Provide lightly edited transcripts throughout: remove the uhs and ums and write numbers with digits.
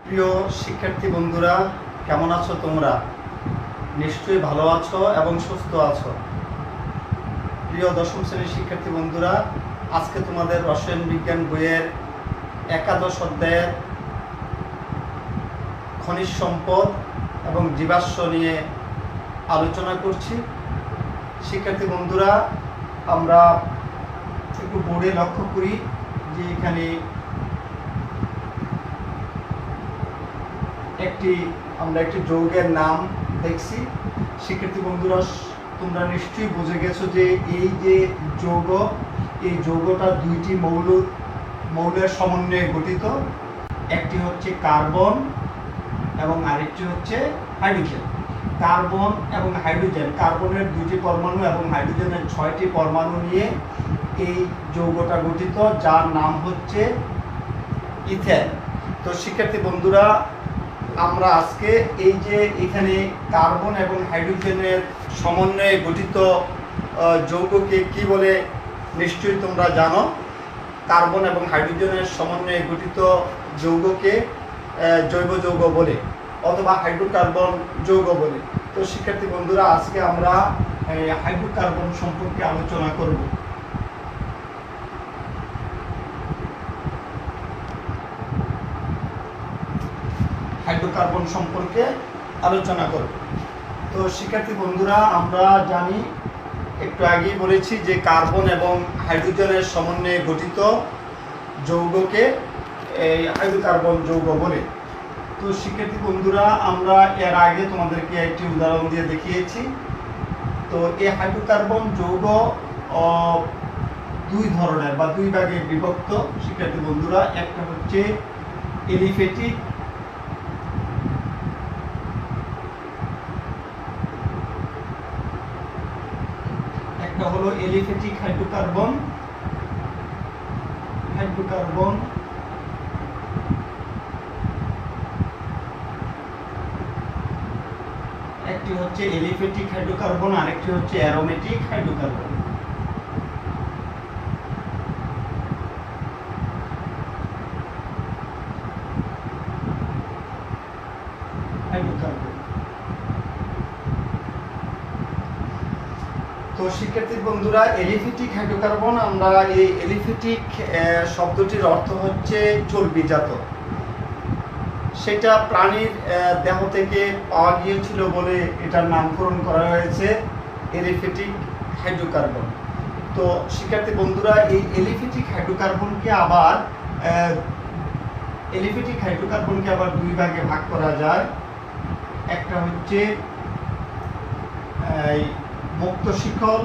প্রিয় শিক্ষার্থী বন্ধুরা, কেমন আছো তোমরা? নিশ্চয়ই ভালো আছো এবং সুস্থ আছো। প্রিয় দশম শ্রেণীর শিক্ষার্থী বন্ধুরা, আজকে তোমাদের রসায়ন বিজ্ঞান বইয়ের একাদশ অধ্যায়ের খনিজ সম্পদ এবং জীবাশ্ম নিয়ে আলোচনা করছি। শিক্ষার্থী বন্ধুরা, আমরা একটু বোর্ডে লক্ষ্য করি যে এখানে আমরা একটি যৌগের নাম দেখছি। শিক্ষার্থী বন্ধুরা, তোমরা নিশ্চয়ই বুঝে গেছো যে এই যে যৌগ, এই যৌগটা দুইটি মৌলের সমন্বয়ে গঠিত। একটি হচ্ছে কার্বন এবং আরেকটি হচ্ছে হাইড্রোজেন। কার্বন এবং হাইড্রোজেন, কার্বনের 2টি পরমাণু এবং হাইড্রোজেনের 6টি পরমাণু নিয়ে এই যৌগটা গঠিত, যার নাম হচ্ছে ইথেন। তো শিক্ষার্থী বন্ধুরা, আমরা আজকে এই যে এখানে কার্বন এবং হাইড্রোজেনের সমন্বয়ে গঠিত যৌগকে কি বলে নিশ্চয়ই তোমরা জানো। কার্বন এবং হাইড্রোজেনের সমন্বয়ে গঠিত যৌগকে জৈব যৌগ বলে অথবা হাইড্রোকার্বন যৌগ বলে। তো শিক্ষার্থী বন্ধুরা, আজকে আমরা হাইড্রোকার্বন সম্পর্কে আলোচনা করব। হাইড্রোকার্বন সম্পর্কে আলোচনা করব। তো শিক্ষার্থী বন্ধুরা, আমরা জানি, একটু আগেই বলেছি যে কার্বন এবং হাইড্রোজেনের সমন্বয়ে গঠিত যৌগকে এই হাইড্রোকার্বন যৌগ বলে। তো শিক্ষার্থী বন্ধুরা, আমরা এর আগে তোমাদেরকে একটি উদাহরণ দিয়ে দেখিয়েছি। তো এই হাইড্রোকার্বন যৌগ দুই ধরনের বা দুই ভাগে বিভক্ত। শিক্ষার্থী বন্ধুরা, একটা হচ্ছে এলিফ্যাটিক, একটা হলো এলিফ্যাটিক হাইড্রোকার্বন। একটি হচ্ছে এলিফ্যাটিক হাইড্রোকার্বন, আরেকটি হচ্ছে অ্যারোমেটিক হাইড্রোকার্বন। তো শিক্ষার্থী বন্ধুরা, এলিফ্যাটিক হাইড্রোকার্বন, আমরা এই এলিফ্যাটিক শব্দটির অর্থ হচ্ছে চর্বিজাত। সেটা প্রাণীর দেহ থেকে পাওয়া গিয়েছিল বলে এটার নামকরণ করা হয়েছে এলিফ্যাটিক হাইড্রোকার্বন। তো শিক্ষার্থী বন্ধুরা, এই এলিফ্যাটিক হাইড্রোকার্বনকে আবার দুই ভাগে ভাগ করা যায়। একটা হচ্ছে মুক্ত শিকল,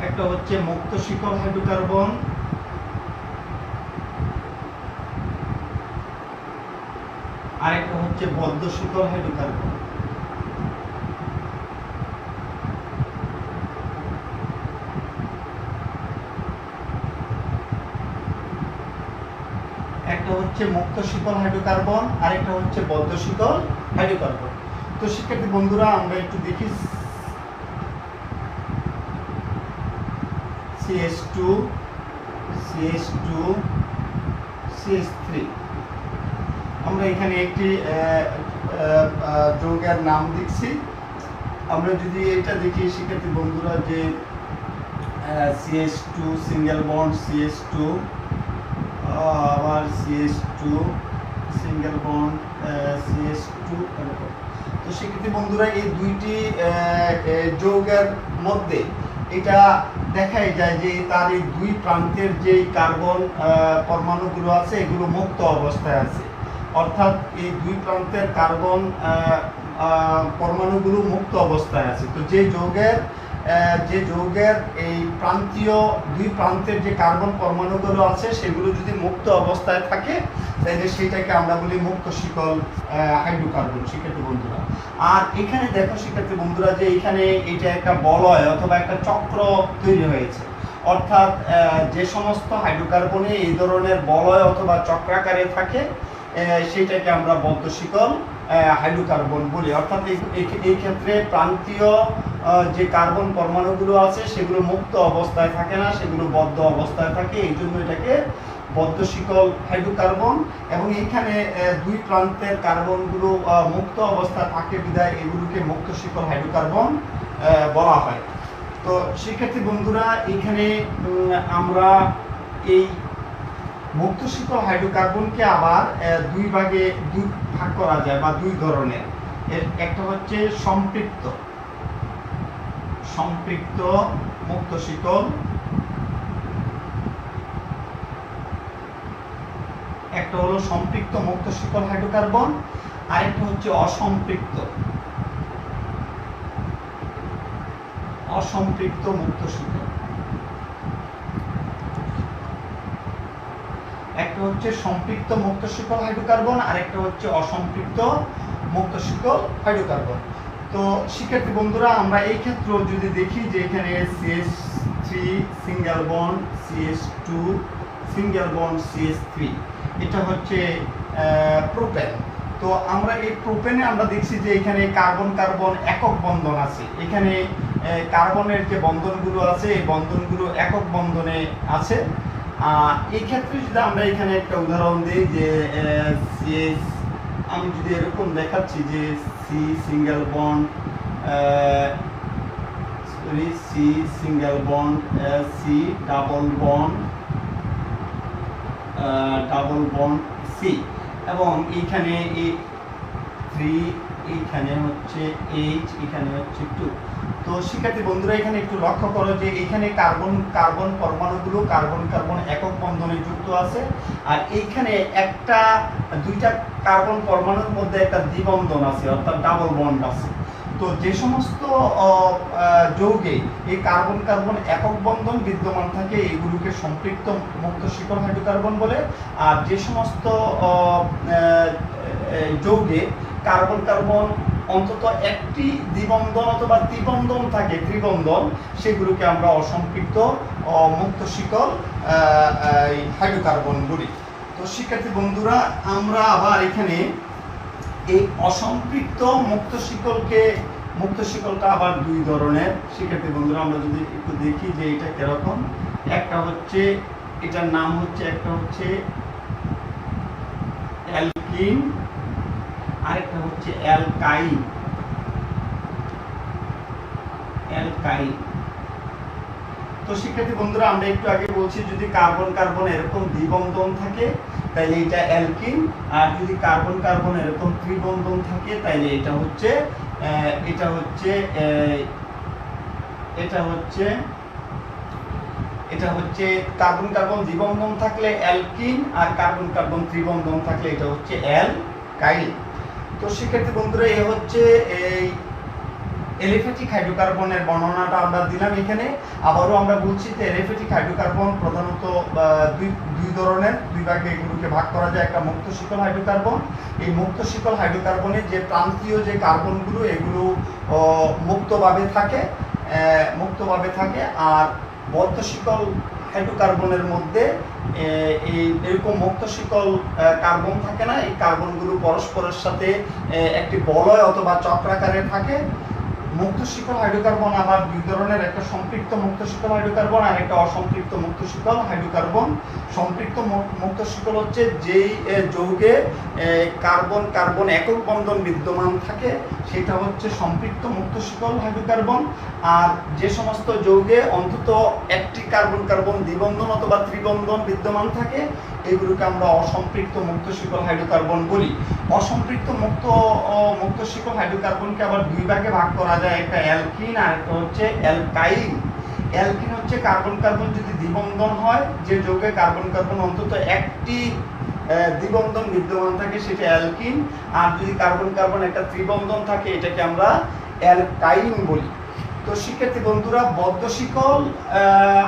একটা হচ্ছে মুক্ত শিকল হাইড্রোকার্বন, আরেকটা হচ্ছে বদ্ধ শিকল হাইড্রোকার্বন। একটা হচ্ছে মুক্ত শিকল হাইড্রোকার্বন, আরেকটা হচ্ছে বদ্ধ শিকল হাইড্রোকার্বন। তো শিক্ষার্থী বন্ধুরা, আমরা একটু দেখি CH2 CH3। আমরা এখানে একটি যৌগের নাম দিচ্ছি। আমরা যদি এটা দেখি শিক্ষার্থী বন্ধুরা, যে CH2 সিঙ্গেল বন্ড CH2, আবার CH2 সিঙ্গেল বন্ড CH2। তো শিক্ষার্থী বন্ধুরা, এই দুইটি যৌগের মধ্যে এটা দেখাই যায় যে তার এই দুই প্রান্তের যে কার্বন পরমাণুগুলো আছে, এগুলো মুক্ত অবস্থায় আছে। অর্থাৎ এই দুই প্রান্তের কার্বন পরমাণুগুলো মুক্ত অবস্থায় আছে। তো যে যৌগের এই দুই প্রান্তের যে কার্বন পরমাণুগুলো আছে, সেগুলো যদি মুক্ত অবস্থায় থাকে, তাহলে সেটাকে আমরা বলি মুক্ত শিকল হাইড্রোকার্বন। শিক্ষার্থী বন্ধুরা, আর এখানে দেখো শিক্ষার্থী বন্ধুরা, যে এখানে এটা একটা বলয় অথবা একটা চক্র তৈরি হয়েছে। অর্থাৎ যে সমস্ত হাইড্রোকার্বনে এই ধরনের বলয় অথবা চক্রাকারে থাকে, সেটাকে আমরা বদ্ধ শিকল হাইড্রোকার্বন বলি। অর্থাৎ এই ক্ষেত্রে প্রান্তীয় যে কার্বন পরমাণুগুলো আছে সেগুলো মুক্ত অবস্থায় থাকে না, সেগুলো বদ্ধ অবস্থায় থাকে, এই জন্য এটাকে বদ্ধ শিকল হাইড্রোকার্বন। এবং এইখানে দুই প্রান্তের কার্বনগুলো মুক্ত অবস্থায় থাকে বিধায় এগুলোকে মুক্ত শিকল হাইড্রোকার্বন বলা হয়। তো শিক্ষার্থী বন্ধুরা, এখানে আমরা এই মুক্ত শিকল হাইড্রোকার্বনকে আবার দুই ভাগ করা যায় বা দুই ধরনের। একটা হচ্ছে সম্পৃক্ত মুক্ত শিকল, একটা হলো সম্পৃক্ত মুক্ত শিকল হাইড্রোকার্বন, আরেকটা হচ্ছে অসম্পৃক্ত মুক্ত শিকল। একটা হচ্ছে সম্পৃক্ত মুক্ত শিকল হাইড্রোকার্বন, আরেকটা হচ্ছে অসম্পৃক্ত মুক্ত শিকল হাইড্রোকার্বন। তো শিক্ষার্থী বন্ধুরা, আমরা এই ক্ষেত্রে যদি দেখি যে এখানে CH3 single bond, CH2 single bond, CH3, এটা হচ্ছে প্রোপেন। তো আমরা এই প্রোপেনে আমরা দেখছি যে এখানে কার্বন কার্বন একক বন্ধন আছে। এখানে কার্বনের যে বন্ধনগুলো আছে এই বন্ধনগুলো একক বন্ধনে আছে। এই ক্ষেত্রে যদি আমরা এখানে একটা উদাহরণ দিই যে আমি যদি এরকম দেখাচ্ছি যে C single bond, C single bond, C double bond C, এবং এইখানে 3, এইখানে হচ্ছে H, এখানে হচ্ছে 2। তো শিক্ষার্থী বন্ধুরা, এখানে একটু লক্ষ্য করো যে এখানে কার্বন কার্বন পরমাণুগুলো কার্বন কার্বন একক বন্ধনে যুক্ত আছে, আর এইখানে দুইটা কার্বন পরমাণুর মধ্যে একটা দ্বিবন্ধন আছে, অর্থাৎ ডাবল বন্ড আছে। তো যে সমস্ত যৌগে এই কার্বন কার্বন একক বন্ধন বিদ্যমান থাকে এগুলোকে সম্পৃক্ত মুক্ত শিকল হাইড্রোকার্বন বলে। আর যে সমস্ত যৌগে কার্বন কার্বন অন্তত একটি দ্বিবন্ধন অথবা ত্রিবন্ধন থাকে, ত্রিবন্ধন, সেগুলোকে আমরা অসম্পৃক্ত মুক্ত শিকল হাইড্রোকার্বন বলি। তো শিক্ষার্থী বন্ধুরা, আমরা আবার এখানে এই অসম্পৃক্ত মুক্ত শিকলটা আবার দুই ধরনের। শিক্ষার্থী বন্ধুরা, আমরা যদি একটু দেখি যে এটা কিরকম। একটা হচ্ছে, এটার নাম হচ্ছে, একটা হচ্ছে অ্যালকিন, আরেকটা হচ্ছে অ্যালকাইন। তো শিক্ষার্থী বন্ধুরা, আমরা একটু আগে বলছি যদি কার্বন কার্বন এরকম দ্বিবন্ধন থাকে তাহলে এটা অ্যালকিন, আর যদি কার্বন কার্বন এরকম ত্রিবন্ধন থাকে তাহলে এটা হচ্ছে কার্বন কার্বন দ্বিবন্ধন থাকলে অ্যালকিন, আর কার্বন কার্বন ত্রিবন্ধন থাকলে এটা হচ্ছে অ্যালকাইন। তো শিক্ষার্থী বন্ধুরা, এই হচ্ছে এই এলিফ্যাটিক হাইড্রোকার্বনের বর্ণনাটা আমরা দিলাম এখানে। আবারও আমরা বলছি যে এলিফ্যাটিক হাইড্রোকার্বন প্রধানত দুই ধরনের, দুই ভাগে এগুলোকে ভাগ করা যায়। একটা মুক্ত শিকল হাইড্রোকার্বন, এই মুক্ত শিকল হাইড্রোকার্বনের যে প্রান্তীয় যে কার্বনগুলো এগুলো মুক্তভাবে থাকে, আর বদ্ধ শিকল হাইড্রোকার্বনের মধ্যে এরকম মুক্ত শিকল কার্বন থাকে না। এই কার্বনগুলো পরস্পরের সাথে একটি বলয় অথবা চক্রাকারে থাকে। মুক্ত শিকল হাইড্রোকার্বন আবার দুই ধরনের, একটা সম্পৃক্ত মুক্ত শিকল হাইড্রোকার্বন আর একটা অসম্পৃক্ত মুক্ত শিকল হাইড্রোকার্বন। সম্পৃক্ত মুক্ত শিকল হচ্ছে যেই যৌগে কার্বন কার্বন একক বন্ধন বিদ্যমান থাকে সেটা হচ্ছে সম্পৃক্ত মুক্ত শিকল হাইড্রোকার্বন। আর যে সমস্ত যৌগে অন্তত একটি কার্বন কার্বন দ্বিবন্ধন অথবা ত্রিবন্ধন বিদ্যমান থাকে এগুলোকে আমরা অসম্পৃক্ত মুক্ত শিকল হাইড্রোকার্বন বলি। অসম্পৃক্ত মুক্ত শিকল হাইড্রোকার্বনকে আবার দুই ভাগে ভাগ করা যায়, একটা অ্যালকিন আর একটা হচ্ছে অ্যালকাইন। অ্যালকিন হচ্ছে কার্বন কার্বন যদি দ্বিবন্ধন হয়, যে যৌগে কার্বন কার্বন অন্তত একটি দ্বিবন্ধন বিদ্যমান থাকে সেটা অ্যালকিন, আর যদি কার্বন কার্বন একটা ত্রিবন্ধন থাকে এটাকে আমরা অ্যালকাইন বলি। তো শিক্ষার্থী বন্ধুরা, বদ্ধ শিকল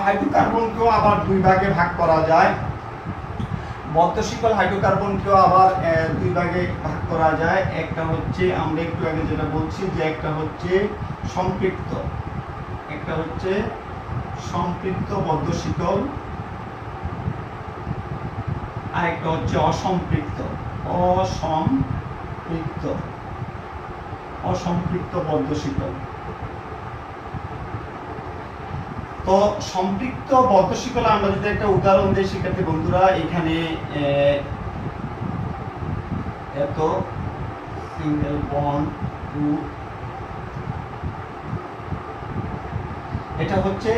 হাইড্রোকার্বনকেও আবার দুই ভাগে ভাগ করা যায়। বদ্ধ শিকল হাইড্রোকার্বনকেও আবার দুই ভাগে ভাগ করা যায়। একটা হচ্ছে আমরা একটু আগে যেটা বলছি যে একটা হচ্ছে সম্পৃক্ত বদ্ধ শিকল, আর একটা হচ্ছে অসম্পৃক্ত বদ্ধ শিকল। তো সম্পৃক্ত বদ্ধশিকলে আমরা যদি একটা উদাহরণ দিই শিক্ষার্থী বন্ধুরা, এখানে এত সিঙ্গেল বন্ড টু, এটা হচ্ছে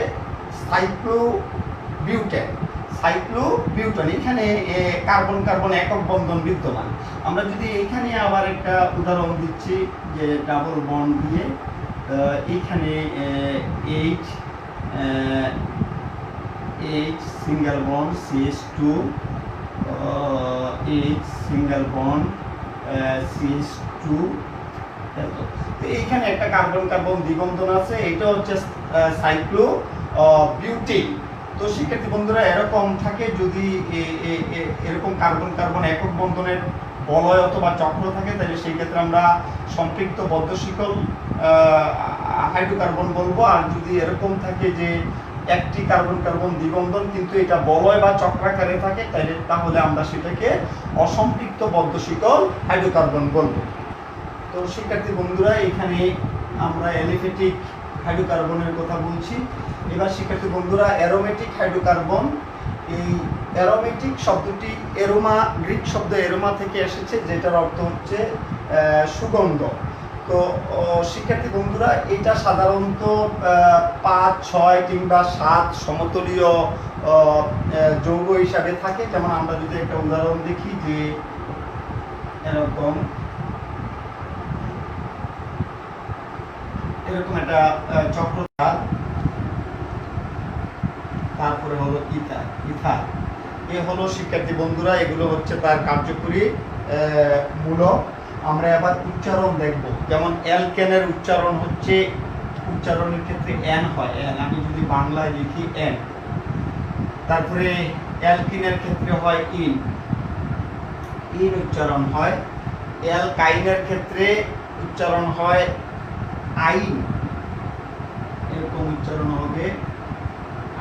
সাইক্লোবিউটেন, এখানে কার্বন কার্বন একক বন্ধন বিদ্যমান। আমরা যদি এখানে আবার একটা উদাহরণ দিচ্ছি যে ডাবল বন্ড দিয়ে, এইখানে H single bond CH2, H single bond CH2, তো এইখানে একটা কার্বন কার্বন দ্বিবন্ধন আছে, এটা হচ্ছে সাইক্লোবিউটেন। তো শিক্ষার্থী বন্ধুরা এরকম থাকে, যদি এরকম কার্বন কার্বন একক বন্ধনের বলয় অথবা চক্র থাকে, তাহলে সেই ক্ষেত্রে আমরা সম্পৃক্ত বদ্ধশিকল হাইড্রোকার্বন বলবো। আর যদি এরকম থাকে যে একটি কার্বন কার্বন দ্বিবন্ধন কিন্তু এটা বলয় বা চক্রাকারে থাকে, তাহলে আমরা সেটাকে অসম্পৃক্ত বদ্ধশিকল হাইড্রোকার্বন বলবো। তো শিক্ষার্থী বন্ধুরা এখানে আমরা অ্যালিফেটিক হাইড্রোকার্বনের কথা বলছি। এবার শিক্ষার্থী বন্ধুরা অ্যারোমেটিক হাইড্রোকার্বন, এই অ্যারোমেটিক শব্দটি এরোমা, গ্রিক শব্দ এরোমা থেকে এসেছে, যেটার অর্থ হচ্ছে সুগন্ধ। তো শিক্ষার্থী বন্ধুরা এটা সাধারণত 5, 6 কিংবা 7 সমতলীয় যৌগ হিসাবে থাকে। যেমন আমরা যদি একটা উদাহরণ দেখি যে এরকম একটা চক্রতাল, তারপরে হলো ইথার। এ হলো শিক্ষার্থী বন্ধুরা, এগুলো হচ্ছে তার কার্যকরী মূলক। আমরা এবার উচ্চারণ দেখব। যেমন অ্যালকেনের উচ্চারণ হচ্ছে, উচ্চারণের ক্ষেত্রে এন হয়, এন, আমি যদি বাংলায় লিখি এন। তারপরে অ্যালকিনের ক্ষেত্রে হয় ইন উচ্চারণ হয়। অ্যালকাইনের ক্ষেত্রে উচ্চারণ হয় আইন, এরকম উচ্চারণ হবে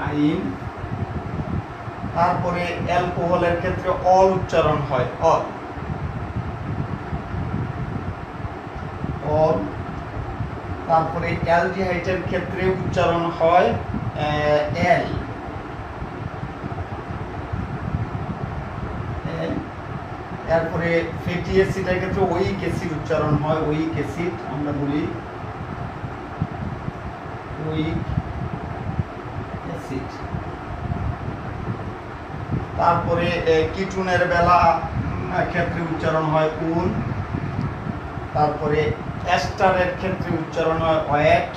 আইন। তারপরে অ্যালকোহলের ক্ষেত্রে অল উচ্চারণ হয় অল। তারপরে অ্যালডিহাইডের ক্ষেত্রে উচ্চারণ হয় এল। তারপরে ফ্যাটি অ্যাসিডের ক্ষেত্রে ওইক অ্যাসিড উচ্চারণ হয় ওইক অ্যাসিড, আমরা বলি ওইক অ্যাসিড। তারপরে কিটোনের বেলা ক্ষেত্রে উচ্চারণ হয় উন। তারপরে এস্টারের ক্ষেত্রে উচ্চারণ হয় ওয়েট,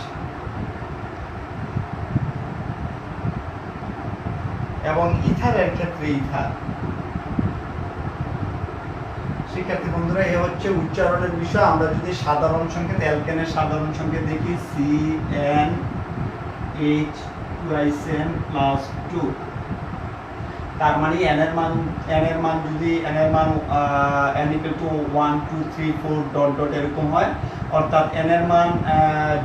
এবং ইথারের ক্ষেত্রে ইথার। শিক্ষার্থী বন্ধুরা এ হচ্ছে উচ্চারণের বিষয়। আমরা যদি সাধারণ সংকেত, অ্যালকেনের সাধারণ সংকেত দেখি CnH2n+2, তার মানে n এর মান যদি n এর মান n = 1 2 3 4 ডট ডট এরকম হয়, অর্থাৎ n এর মান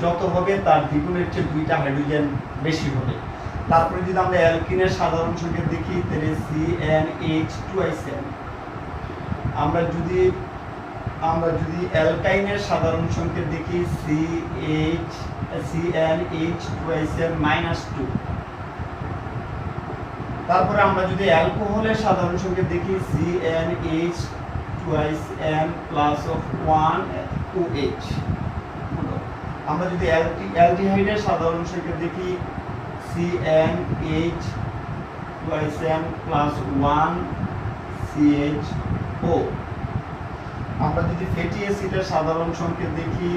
যত হবে তার দ্বিগুণের চেয়ে 2টা হাইড্রোজেন বেশি হবে। তারপরে যদি আমরা অ্যালকিনের সাধারণ সংকেত দেখি তাহলে CnH2n। আমরা যদি অ্যালকাইনের সাধারণ সংকেত দেখি CnH2n-2। তারপরে আমরা যদি অ্যালকোহলের সাধারণ সংকেত দেখি CnH2n+1OH। আমরা যদি অ্যালডিহাইডের সাধারণ সংকেত দেখি CnH2n+1CHO। আমরা যদি ফ্যাটি অ্যাসিডের সাধারণ সংকেত দেখি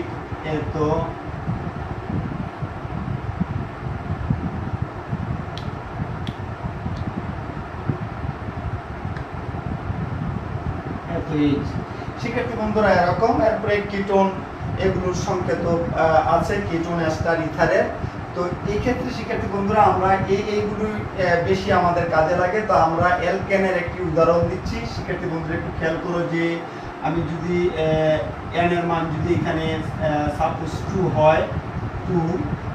শিক্ষার্থী বন্ধুরা এরকম। এরপরে কিটোন, এগুলোর সংকেত আছে কিটোন, এস্টার, ইথারের। তো এই ক্ষেত্রে শিক্ষার্থী বন্ধুরা আমরা এইগুলোই বেশি আমাদের কাজে লাগে। তো আমরা অ্যালকেনের একটি উদাহরণ দিচ্ছি। শিক্ষার্থী বন্ধুরা একটু খেয়াল করো যে আমি যদি n এর মান যদি এখানে সাপোজ 2 হয় 2,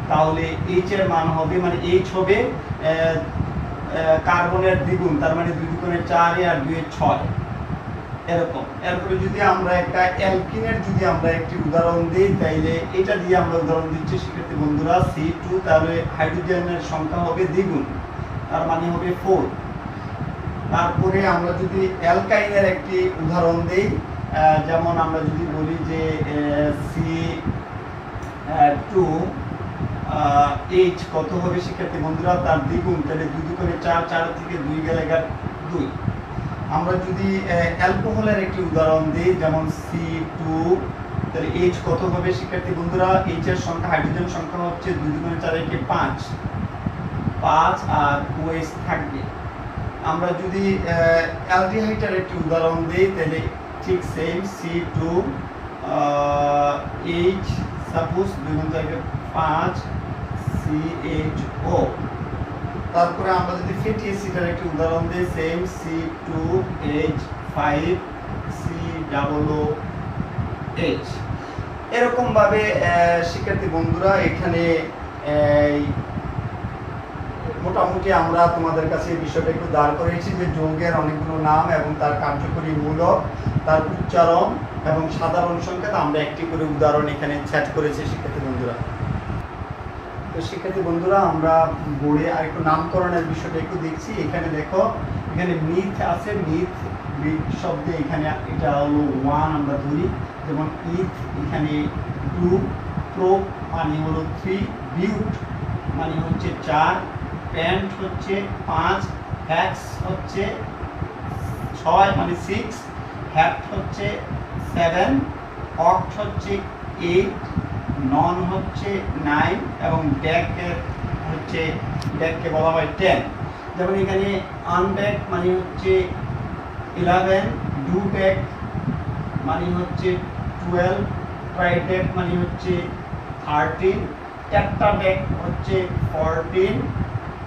তাহলে h এর মান হবে, মানে h হবে কার্বনের দ্বিগুণ, তার মানে 2 × 4 আর 2 × 6। এরকম। এরপরে যদি আমরা একটা অ্যালকিনের যদি আমরা একটি উদাহরণ দিই, তাইলে এটা দিয়ে আমরা উদাহরণ দিচ্ছি শিক্ষার্থী বন্ধুরা C2, তাহলে হাইড্রোজেনের সংখ্যা হবে দ্বিগুণ, তার মানে হবে 4। তারপরে আমরা যদি অ্যালকাইনের একটি উদাহরণ দিই, যেমন আমরা যদি বলি যে C2H কত হবে শিক্ষার্থী বন্ধুরা, তার দ্বিগুণ, তাহলে 2 দুগুণে 4, 4 থেকে 2 গেলে 2। আমরা যদি অ্যালকোহলের একটি উদাহরণ দিই, যেমন C2, তাহলে H কত হবে শিক্ষার্থী বন্ধুরা, H এর সংখ্যা হাইড্রোজেন সংখ্যা হচ্ছে 2 দুগুণে 4 একে 5, আর OH থাকবে। আমরা যদি অ্যালডিহাইডের একটি উদাহরণ দিই, তাহলে ঠিক সেম C2H, সাপোজ 2 গুণ 4 একে 5 CHO। তারপরে আমরা যদি ফ্যাটি অ্যাসিডের একটি উদাহরণ দিই, সেম C2H5 COOH। এরকম ভাবে শিক্ষার্থী বন্ধুরা এখানে মোটামুটি আমরা তোমাদের কাছে এই বিষয়টা একটু দাঁড় করেছি যে যৌগের অনেকগুলো নাম এবং তার কার্যকরী মূলক, তার উচ্চারণ এবং সাধারণ সংকেত আমরা একটি করে উদাহরণ এখানে সেট করেছি শিক্ষার্থী বন্ধুরা। তো শিক্ষার্থী বন্ধুরা আমরা বোর্ডে আরেকটু নামকরণের বিষয়টা একটু দেখছি। এখানে দেখো, এখানে মিথ আছে, মিথ শব্দে এখানে এটা হলো 1 আমরা ধরি, যেমন ইথ এখানে 2, প্রো মানে হলো 3, বিউট মানে হচ্ছে 4, প্যান্ট হচ্ছে 5, হ্যাক্স হচ্ছে 6 মানে 6, হ্যাট হচ্ছে 7, অক্ট হচ্ছে 8, নন হচ্ছে 9 এবং ডেককে বলা হয় 10। যেমন এখানে আনডেক মানে হচ্ছে 11, ডু ডেক মানে হচ্ছে 12, ট্রাইডেক মানে হচ্ছে 13, টেট্রাডেক হচ্ছে 14,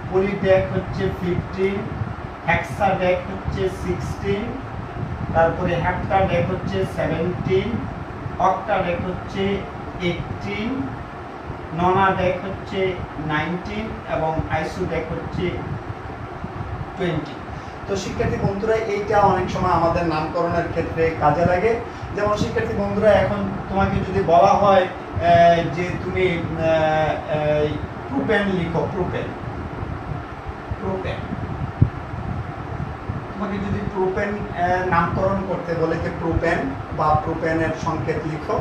পলিডেক হচ্ছে 15, হেক্সাডেক হচ্ছে 16, তারপরে হেপ্টাডেক হচ্ছে 17, অক্টাডেক হচ্ছে 18, ননাডেক হচ্ছে 19 এবং আইসোডেক হচ্ছে 20। তো শিক্ষার্থী বন্ধুরা এইটা অনেক সময় আমাদের নামকরণের ক্ষেত্রে কাজে লাগে। যেমন শিক্ষার্থী বন্ধুরা এখন তোমাকে যদি বলা হয় যে তুমি প্রোপেন লিখো, প্রোপেন তোমাকে যদি প্রোপেন নামকরণ করতে বলে যে প্রোপেন বা প্রোপেনের সংকেত লিখো,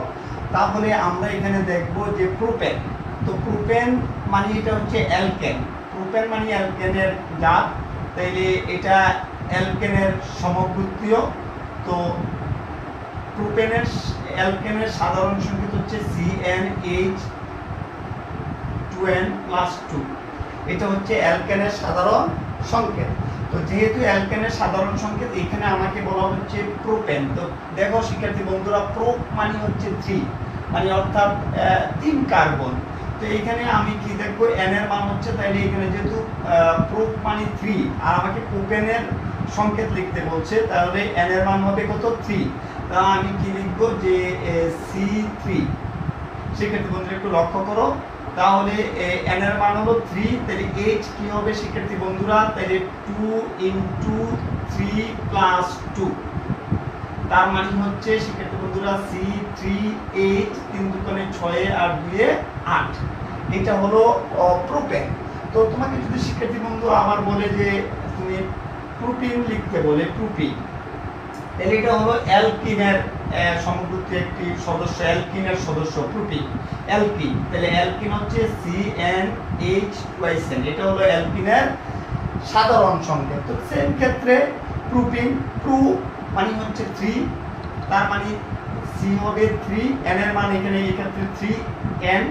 তাহলে আমরা এখানে দেখব যে প্রোপেন। তো প্রোপেন মানে এটা হচ্ছে অ্যালকেন, প্রোপেন মানে অ্যালকেনের জাত, তাইলে এটা অ্যালকেনের সমগোত্রীয়। তো প্রোপেনের অ্যালকেনের সাধারণ সংকেত হচ্ছে CnH2n+2, এটা হচ্ছে অ্যালকেনের সাধারণ সংকেত। তো যেহেতু অ্যালকেনের সাধারণ সংকেত, এখানে আমাকে বলা হচ্ছে প্রোপেন। তো দেখো শিক্ষার্থী বন্ধুরা, প্রোপ মানে হচ্ছে 3, মানে অর্থাৎ 3 কার্বন। তো এখানে আমি কি দেখবো, n এর মান হচ্ছে, তাইলে এখানে যেহেতু প্রোপ মানে 3 আর আমাকে প্রোপেনের সংকেত লিখতে বলছে, তাহলে n এর মান হবে কত, 3। তা আমি কি লিখবো যে C3। শিক্ষার্থী বন্ধুরা একটু লক্ষ্য করো, তাহলে n এর মান হলো 3, তাহলে h কি হবে শিক্ষার্থী বন্ধুরা, তাহলে 2 × 3 + 2, তার মানে হচ্ছে শিক্ষার্থী বন্ধুরা C3H, 3 দুগুণে 6 আর 2 8, এটা হলো প্রোপেন। তো তোমাকে যদি শিক্ষার্থী বন্ধু আবার বলে যে তুমি প্রোপিন লিখতে বলে, প্রোপিন, তাহলে এটা হলো অ্যালকিনের সমগোত্রী একটি সদস্য, অ্যালকিনের সদস্য প্রোপিন, অ্যালকিন। তাহলে অ্যালকিন হচ্ছে CnH2n, এটা হলো অ্যালকিনের সাধারণ সংকেত। তো সেম ক্ষেত্রে প্রোপিন, প্রো মানে হচ্ছে 3, তার মানে C হবে 3, n এর মান এখানে এই ক্ষেত্রে 3n,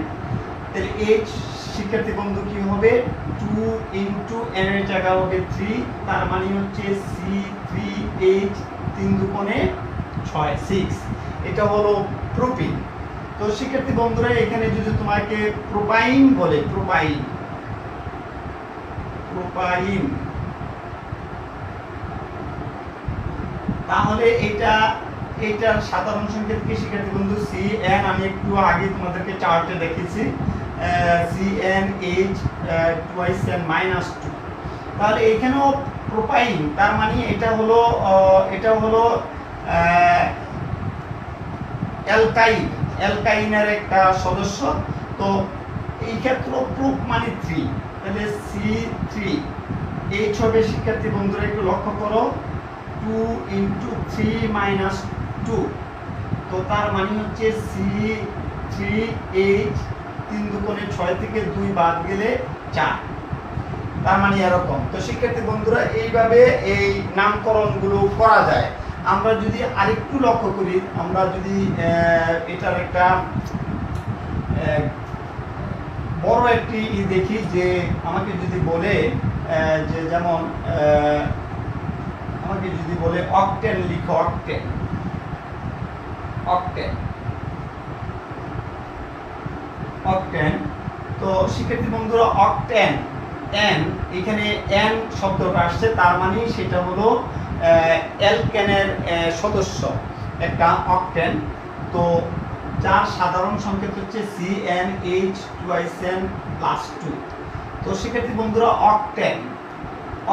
তাহলে h শিক্ষার্থী বন্ধু কি হবে, 2 × n এর জায়গা হবে 3, তার মানে হচ্ছে C3H, 3 দুগুণে 6 6, এটা হলো প্রোপিন। তো শিক্ষার্থী বন্ধুরা এখানে যদি তোমাকে প্রোপাইন বলে, প্রোপাইন তাহলে এটার সাধারণ সংকেত কি শিক্ষার্থী বন্ধু, Cn, আমি একটু আগে তোমাদেরকে চার্টে দেখেছি CnH2n-2, তাহলে এখানেও প্রোপাইন, তার মানে এটা হলো অ্যালকাইনের একটা সদস্য। তো এই ক্ষেত্রে প্রুফ মানে 3, তাহলে C3H হবে শিক্ষার্থী বন্ধুরা একটু লক্ষ্য করো 2 × 3 - 2, তো তার মানে হচ্ছে C3H 3 দুগুণে 6 থেকে 2 বাদ গেলে 4, তার মানে এরকম। তো শিক্ষার্থী বন্ধুরা এইভাবে এই নামকরণগুলো করা যায়। আমরা যদি আরেকটু লক্ষ্য করি, আমরা যদি এটার একটা বড় একটি দেখি, যে আমাকে যদি বলে যে যেমন আমাকে যদি বলে অক্টেন লিখো, অক্টেন। তো শিক্ষার্থী বন্ধুরা অক্টেন এখানে এন শব্দটা আসছে, তার মানে সেটা হলো অ্যালকেনের সদস্য একটা অক্টেন। তো যার সাধারণ সংকেত হচ্ছে CnH2n+2। তো শিক্ষার্থী বন্ধুরা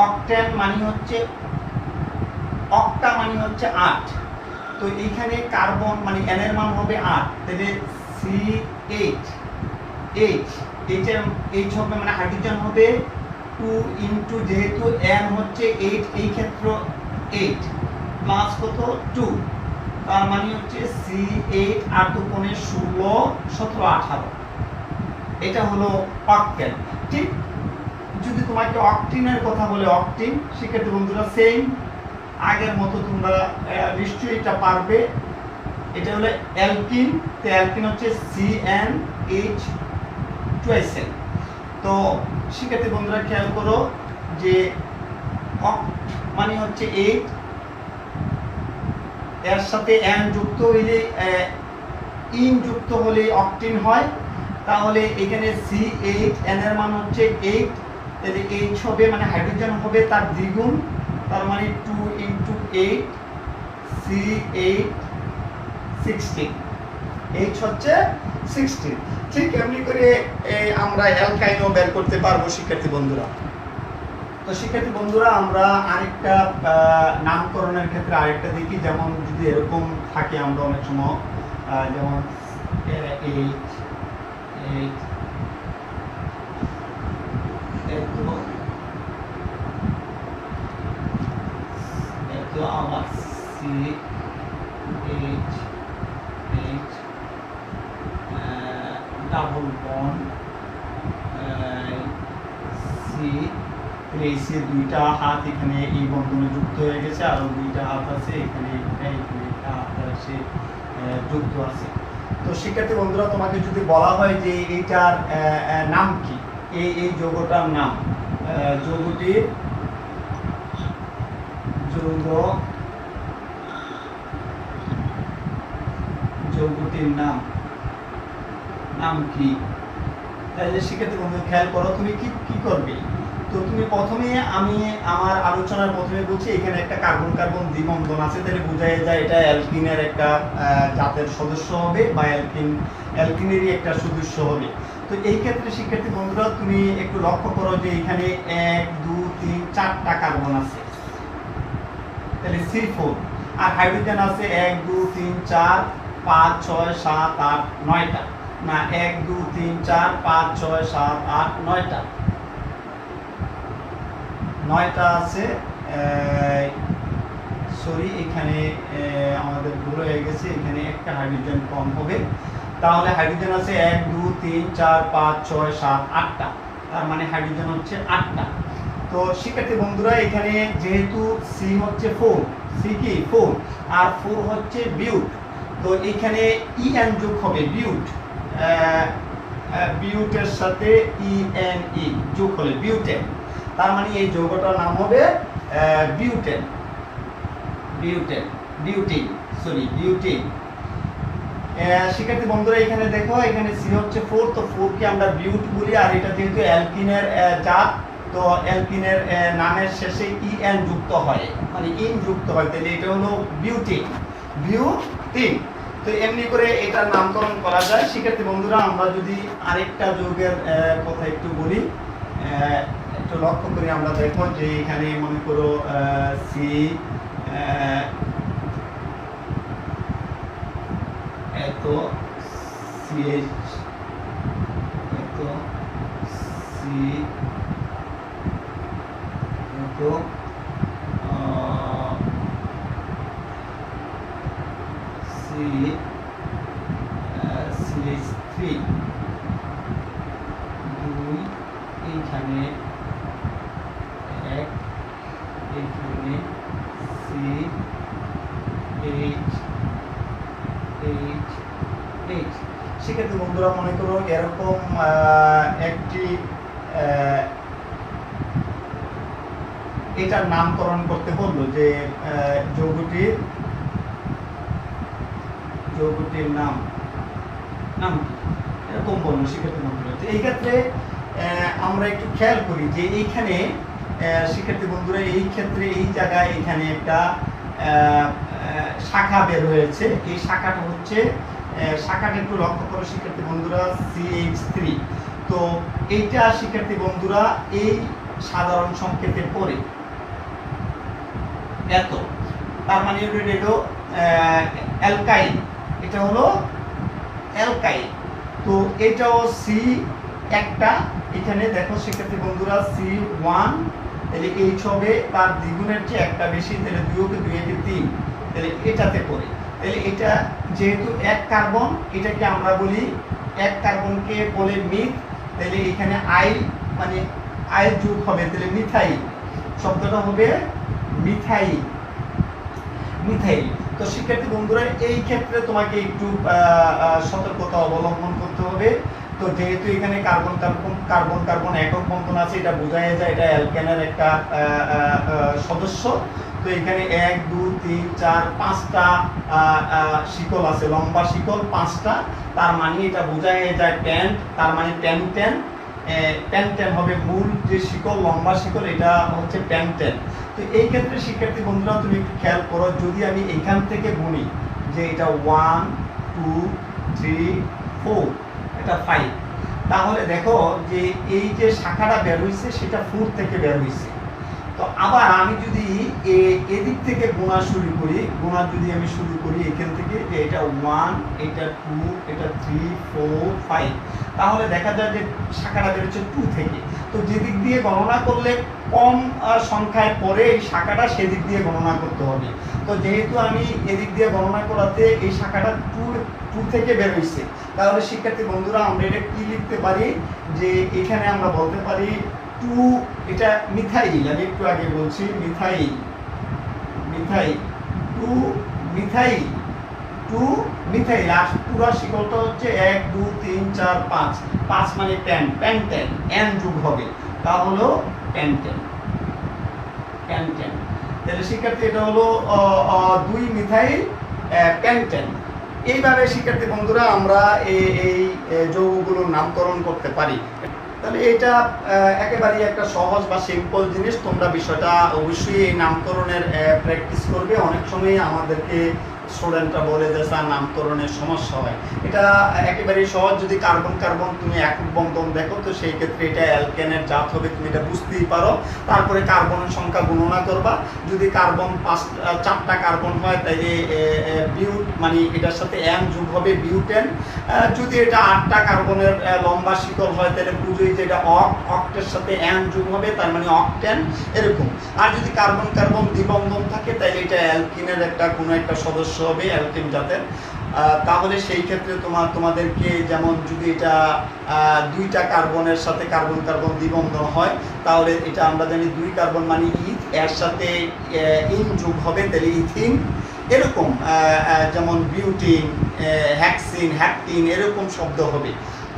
অক্টেন মানে হচ্ছে অক্টা মানে হচ্ছে 8। তো এইখানে কার্বন মানে n এর মান হবে 8, তাহলে CH হবে মানে হাইড্রোজেন হবে 2 × যেহেতু n হচ্ছে 8, এই ক্ষেত্রে 8 প্লাস কত 2, তার মানে হচ্ছে C8 8 দুগুণে 16 17 18, এটা হলো অক্টেন। ঠিক যদি তোমাকে অক্টিনের কথা বলে অক্টিন, শিক্ষার্থী বন্ধুরা সেম আগের মতো তোমরা নিশ্চয়ই এটা পারবে। এটা হলো অ্যালকিন, তো অ্যালকিন হচ্ছে CnH2n। তো শিক্ষার্থী বন্ধুরা খেয়াল করো যে মানে হচ্ছে 8, এর সাথে n যুক্ত হইলে ইন যুক্ত হলে অক্টিন হয়। তাহলে এখানে C8 n এর মান হচ্ছে 8, তাহলে H হবে মানে হাইড্রোজেন হবে তার দ্বিগুণ, তার মানে 2 × 8 C8 16, H হচ্ছে 16। ঠিক এমনি করে আমরা অ্যালকাইনও বের করতে পারবো শিক্ষার্থী বন্ধুরা। তো শিক্ষার্থী বন্ধুরা আমরা আরেকটা নামকরণের ক্ষেত্রে আরেকটা দেখি, যেমন যদি এরকম থাকে আমরা অনেক সময় যেমন আবার CH ডাবল বন্ড এই সি দুইটা হাত এখানে এই বন্ধনে যুক্ত হয়ে গেছে, আরো দুইটা হাত আছে এখানে, একটা হাত আছে যুক্ত আছে। তো শিক্ষার্থী বন্ধুরা তোমাকে যদি বলা হয় যে এইটার নাম কি, এই যৌগটার নাম, যৌগটির নাম কি, তাহলে শিক্ষার্থী বন্ধু খেয়াল করো তুমি কি করবে। তো তুমি প্রথমে আমি আমার আলোচনার প্রথমে বলছি এখানে একটা কার্বন কার্বন দ্বিবন্ধন আছে, তাহলে বোঝাই যায় এটা অ্যালকিনের একটা জাতের সদস্য হবে বা অ্যালকিনেরই একটা সদস্য হবে। তো এই ক্ষেত্রে শিক্ষার্থী বন্ধুরা তুমি একটু লক্ষ্য করো যে এখানে 1 2 3 4টা কার্বন আছে, তাহলে C4, আর হাইড্রোজেন আছে 1 2 3 4 5 6 7 8 9টা, না 1 2 3 4 5 6 7 8 9টা, 9টা আছে। সরি এখানে আমাদের ভুল হয়ে গেছে, এখানে একটা হাইড্রোজেন কম হবে, তাহলে হাইড্রোজেন আছে 1 2 3 4 5 6 7 8টা, তার মানে হাইড্রোজেন হচ্ছে 8টা। তো শিক্ষার্থী বন্ধুরা এখানে যেহেতু C হচ্ছে 4, C কি 4 আর 4 হচ্ছে বিউট, তো এখানে EN যোগ হবে বিউটের সাথে ENE যোগ হলে বিউটেন, তার মানে এই যৌগটার নাম হবে বিউটিন। শিক্ষার্থী বন্ধুরা এখানে দেখো এখানে C হচ্ছে 4, তো 4 কে আমরা বিউট বলি, আর এটা যেহেতু অ্যালকিনের জাত, তো অ্যালকিনের নামের শেষে EN যুক্ত হয় মানে ইন যুক্ত হয়, তাহলে এটা হলো বিউটিন। তো এমনি করে এটার নামকরণ করা যায়। শিক্ষার্থী বন্ধুরা আমরা যদি আরেকটা যৌগের কথা একটু বলি, একটু লক্ষ্য করি আমরা দেখো যে এখানে মনে করো CH, C, CH3 2, এইখানে 1, এইখানে CH8। সেক্ষেত্রে বন্ধুরা মনে করো এরকম একটি এটার নামকরণ করতে বললো যে যৌগটির নাম কি এরকম বললো শিক্ষার্থী বন্ধুরা। তো এই ক্ষেত্রে আমরা একটু খেয়াল করি যে এইখানে শিক্ষার্থী বন্ধুরা এই ক্ষেত্রে এই জায়গায় এখানে একটা শাখা বের হয়েছে। এই শাখাটা হচ্ছে শাখাটা একটু লক্ষ্য করো শিক্ষার্থী বন্ধুরা CH3। তো এইটা শিক্ষার্থী বন্ধুরা এই সাধারণ সংকেতের পরে এত, তার মানে এটা অ্যালকাইল, এটা হলো অ্যালকাইল। তো এটাও সি একটা, এখানে দেখো শিক্ষার্থী বন্ধুরা C1, তাহলে H হবে তার দ্বিগুণের চেয়ে একটা বেশি, তাহলে 2 কে 2 একে 3, তাহলে এটাতে পড়ে। তাহলে এটা যেহেতু এক কার্বন, এটাকে আমরা বলি এক কার্বনকে বলে মিথ, তাহলে এখানে আইল মানে আইল যোগ হবে, তাহলে মিথাইল, শব্দটা হবে মিথাইল। তো শিক্ষার্থী বন্ধুরা এই ক্ষেত্রে তোমাকে একটু সতর্কতা অবলম্বন করতে হবে। তো যেহেতু এখানে কার্বন একক বন্ধন আছে, এটা বোঝাই যায় এটা অ্যালকেনের একটা সদস্য। তো এখানে 1 2 3 4 5টা শিকল আছে, লম্বা শিকল 5টা, তার মানে এটা বোঝাই যায় প্যান্ট, তার মানে প্যান্টেন হবে মূল যে শিকল, লম্বা শিকল, এটা হচ্ছে প্যান্টেন। তো এই ক্ষেত্রে শিক্ষার্থী বন্ধুরা তুমি একটু খেয়াল করো, যদি আমি এখান থেকে গুনি যে এটা 1 2 3 4 এটা 5, তাহলে দেখো যে এই যে শাখাটা বের হয়েছে সেটা 4 থেকে বের হয়েছে। তো আবার আমি যদি এদিক থেকে গোনা শুরু করি, এখান থেকে যে এটা 1 এটা 2 এটা 3 4 5, তাহলে দেখা যায় যে শাখাটা বেরোচ্ছে 2 থেকে। তো যেদিক দিয়ে গণনা করলে কম সংখ্যায় পরে এই শাখাটা সেদিক দিয়ে গণনা করতে হবে। তো যেহেতু আমি এদিক দিয়ে গণনা করাতে এই শাখাটা 2 থেকে বের হয়েছে, তাহলে শিক্ষার্থী বন্ধুরা আমরা এটা কি লিখতে পারি যে এখানে আমরা বলতে পারি 2, এটা মিথাইল, আমি একটু আগে বলছি মিথাইল 2 মিথাইল। আর পুরো শিকলটা হচ্ছে 1 2 3 4 5 মানে প্যান্টেন, এন যোগ হবে, তা হলো প্যান্টেন। তাহলে শিক্ষার্থী এটা হলো 2 মিথাইল প্যান্টেন। এইভাবে শিক্ষার্থী বন্ধুরা আমরা এই যৌগগুলোর নামকরণ করতে পারি। তাহলে এটা একেবারেই একটা সহজ বা সিম্পল জিনিস। তোমরা বিষয়টা অবশ্যই এই নামকরণের প্র্যাকটিস করবে। অনেক সময় আমাদেরকে স্টুডেন্টরা বলে যে স্যার নামকরণের সমস্যা হয়, এটা একেবারেই সহজ। যদি কার্বন তুমি একক বন্ধন দেখো, তো সেই ক্ষেত্রে এটা অ্যালকেনের জাত হবে, তুমি এটা বুঝতেই পারো। তারপরে কার্বনের সংখ্যা গণনা করবা, যদি কার্বন 4টা কার্বন হয় তাইলে বিউট মানে এটার সাথে এন যোগ হবে বিউটেন। যদি এটা 8টা কার্বনের লম্বা শিকল হয় তাহলে বুঝোই যে এটা অক্টের সাথে এন যোগ হবে, তার মানে অক্টেন এরকম। আর যদি কার্বন দ্বিবন্ধন থাকে তাহলে এটা অ্যালকিনের একটা কোনো একটা সদস্য হবে, অ্যালকিন জাতের। তাহলে সেই ক্ষেত্রে তোমাদেরকে যেমন যদি এটা 2টা কার্বনের সাথে কার্বন দ্বিবন্ধন হয়, তাহলে এটা আমরা জানি 2 কার্বন মানে ইথ, এর সাথে ইন যোগ হবে, তাহলে ইথিন এরকম। যেমন বিউটিন, হ্যাকটিন এরকম শব্দ হবে।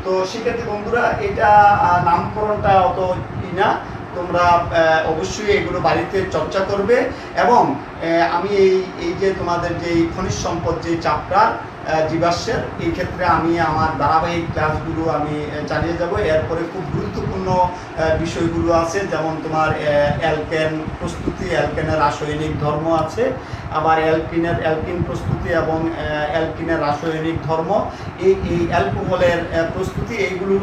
তো সেক্ষেত্রে বন্ধুরা এটা নামকরণটা অত না, তোমরা অবশ্যই এগুলো বাড়িতে চর্চা করবে। এবং আমি এই যে তোমাদের যে খনিজ সম্পদ যে চ্যাপ্টার জীবাশ্মের, এই ক্ষেত্রে আমি আমার ধারাবাহিক ক্লাসগুলো আমি চালিয়ে যাব। এরপরে খুব গুরুত্বপূর্ণ বিষয়গুলো আছে, যেমন তোমার অ্যালকেন প্রস্তুতি, অ্যালকেনের রাসায়নিক ধর্ম আছে, আবার অ্যালকিন প্রস্তুতি এবং অ্যালকিনের রাসায়নিক ধর্ম, এই অ্যালকোহলের প্রস্তুতি, এইগুলো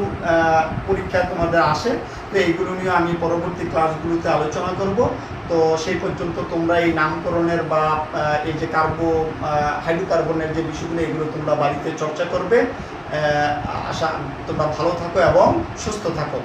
পরীক্ষা তোমাদের আসে। তো তো এইগুলো নিয়ে আমি পরবর্তী ক্লাসগুলোতে আলোচনা করব। তো সেই পর্যন্ত তোমরা এই নামকরণের বা এই যে হাইড্রোকার্বনের যে বিষয়গুলো এগুলো তোমরা বাড়িতে চর্চা করবে। আশা তোমরা ভালো থাকো এবং সুস্থ থাকো।